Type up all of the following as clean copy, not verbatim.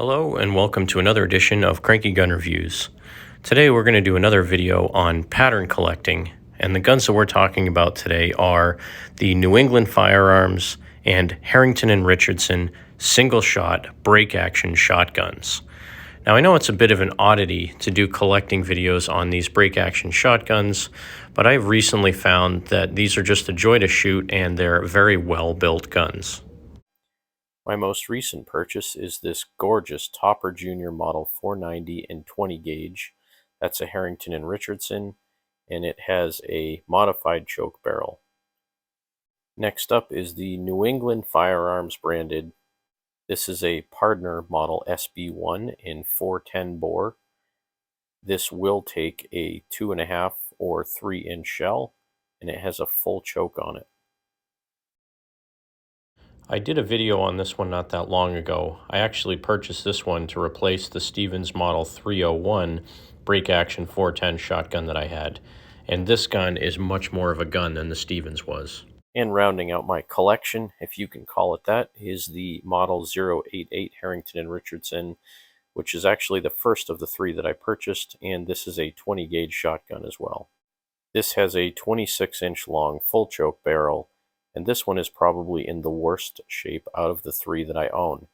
Hello and welcome to another edition of Cranky Gun Reviews. Today we're going to do another video on pattern collecting, and the guns that we're talking about today are the New England Firearms and Harrington and Richardson single-shot break-action shotguns. Now I know it's a bit of an oddity to do collecting videos on these break-action shotguns, but I've recently found that these are just a joy to shoot and they're very well-built guns. My most recent purchase is this gorgeous Topper Jr. Model 490 and 20 gauge. That's a Harrington and Richardson, and it has a modified choke barrel. Next up is the New England Firearms branded. This is a Partner Model SB1 in 410 bore. This will take a 2.5 or 3-inch shell, and it has a full choke on it. I did a video on this one not that long ago. I actually purchased this one to replace the Stevens Model 301 break-action 410 shotgun that I had. And this gun is much more of a gun than the Stevens was. And rounding out my collection, if you can call it that, is the Model 088 Harrington and Richardson, which is actually the first of the three that I purchased, and this is a 20 gauge shotgun as well. This has a 26-inch long full choke barrel, and this one is probably in the worst shape out of the three that I own.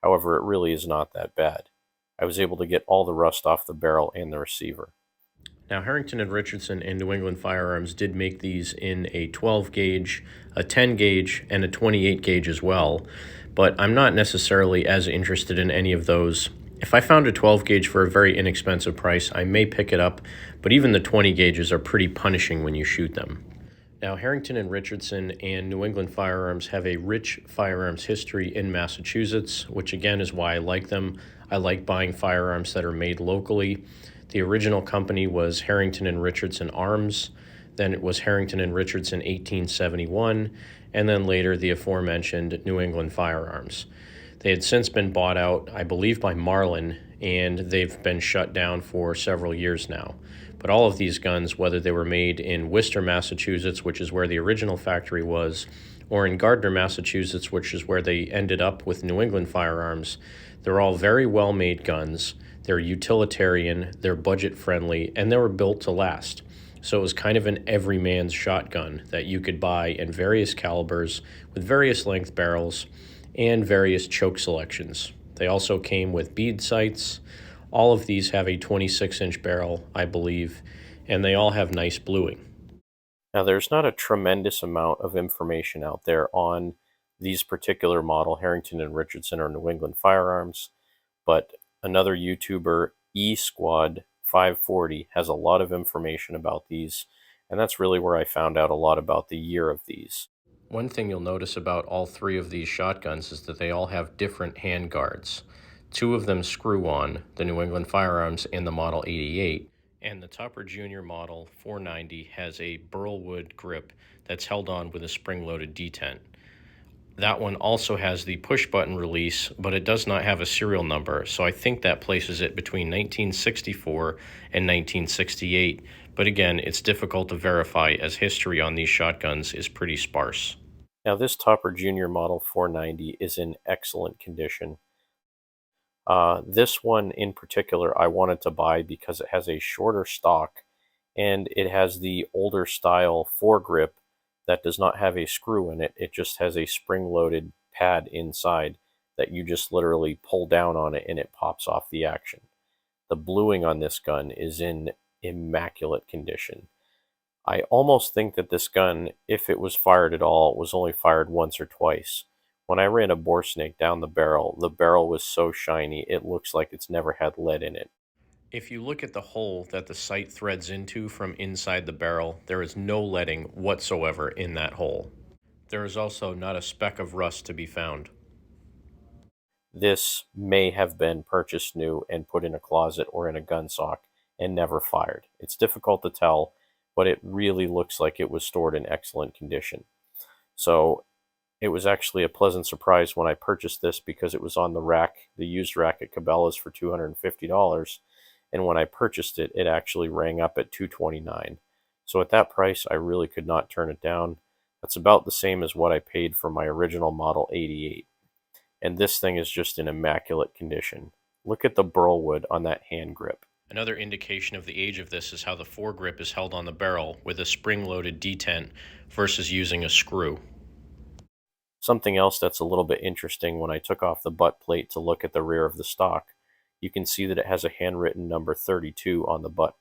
However, it really is not that bad. I was able to get all the rust off the barrel and the receiver. Now, Harrington and Richardson and New England Firearms did make these in a 12 gauge, a 10 gauge, and a 28 gauge as well, but I'm not necessarily as interested in any of those. If I found a 12 gauge for a very inexpensive price, I may pick it up, but even the 20 gauges are pretty punishing when you shoot them. Now, Harrington and Richardson and New England Firearms have a rich firearms history in Massachusetts, which again is why I like them. I like buying firearms that are made locally. The original company was Harrington and Richardson Arms, then it was Harrington and Richardson 1871, and then later the aforementioned New England Firearms. They had since been bought out, I believe, by Marlin, and they've been shut down for several years now. But all of these guns, whether they were made in Worcester, Massachusetts, which is where the original factory was, or in Gardner, Massachusetts, which is where they ended up with New England Firearms, they're all very well-made guns. They're utilitarian, they're budget-friendly, and they were built to last. So it was kind of an everyman's shotgun that you could buy in various calibers with various length barrels and various choke selections. They also came with bead sights. All of these have a 26-inch barrel, I believe, and they all have nice bluing. Now, there's not a tremendous amount of information out there on these particular model, Harrington and Richardson or New England Firearms, but another YouTuber, eSquad 540, has a lot of information about these, and that's really where I found out a lot about the year of these. One thing you'll notice about all three of these shotguns is that they all have different hand guards. Two of them screw on, the New England Firearms and the Model 88, and the Topper Jr. Model 490 has a burlwood grip that's held on with a spring-loaded detent. That one also has the push-button release, but it does not have a serial number, so I think that places it between 1964 and 1968, but again, it's difficult to verify as history on these shotguns is pretty sparse. Now, this Topper Jr. Model 490 is in excellent condition. This one in particular I wanted to buy because it has a shorter stock and it has the older style foregrip that does not have a screw in it. It just has a spring-loaded pad inside that you just literally pull down on it and it pops off the action. The bluing on this gun is in immaculate condition. I almost think that this gun, if it was fired at all, was only fired once or twice. When I ran a bore snake down the barrel was so shiny it looks like it's never had lead in it. If you look at the hole that the sight threads into from inside the barrel, there is no leading whatsoever in that hole. There is also not a speck of rust to be found. This may have been purchased new and put in a closet or in a gun sock and never fired. It's difficult to tell, but it really looks like it was stored in excellent condition. So it was actually a pleasant surprise when I purchased this because it was on the rack, the used rack at Cabela's for $250. And when I purchased it, it actually rang up at $229. So at that price, I really could not turn it down. That's about the same as what I paid for my original Model 88. And this thing is just in immaculate condition. Look at the burl wood on that hand grip. Another indication of the age of this is how the foregrip is held on the barrel with a spring-loaded detent versus using a screw. Something else that's a little bit interesting, when I took off the butt plate to look at the rear of the stock, you can see that it has a handwritten number 32 on the butt.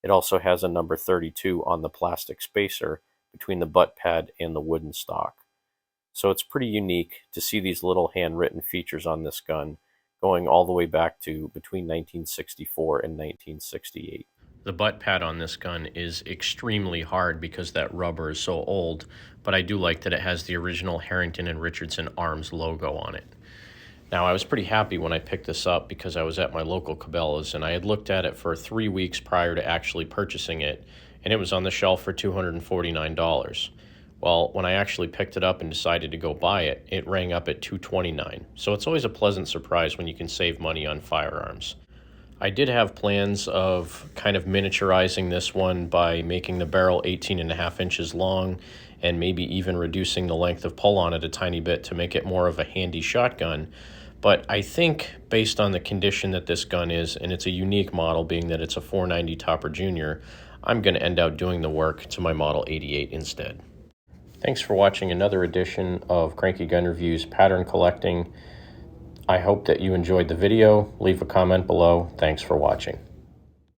It also has a number 32 on the plastic spacer between the butt pad and the wooden stock. So it's pretty unique to see these little handwritten features on this gun going all the way back to between 1964 and 1968. The butt pad on this gun is extremely hard because that rubber is so old, but I do like that it has the original Harrington and Richardson Arms logo on it. Now, I was pretty happy when I picked this up because I was at my local Cabela's and I had looked at it for 3 weeks prior to actually purchasing it, and it was on the shelf for $249. Well, when I actually picked it up and decided to go buy it, it rang up at $229. So it's always a pleasant surprise when you can save money on firearms. I did have plans of kind of miniaturizing this one by making the barrel 18.5 inches long and maybe even reducing the length of pull on it a tiny bit to make it more of a handy shotgun. But I think based on the condition that this gun is, and it's a unique model being that it's a 490 Topper Junior, I'm going to end up doing the work to my Model 88 instead. Thanks for watching another edition of Cranky Gun Reviews Pattern Collecting. I hope that you enjoyed the video. Leave a comment below. Thanks for watching.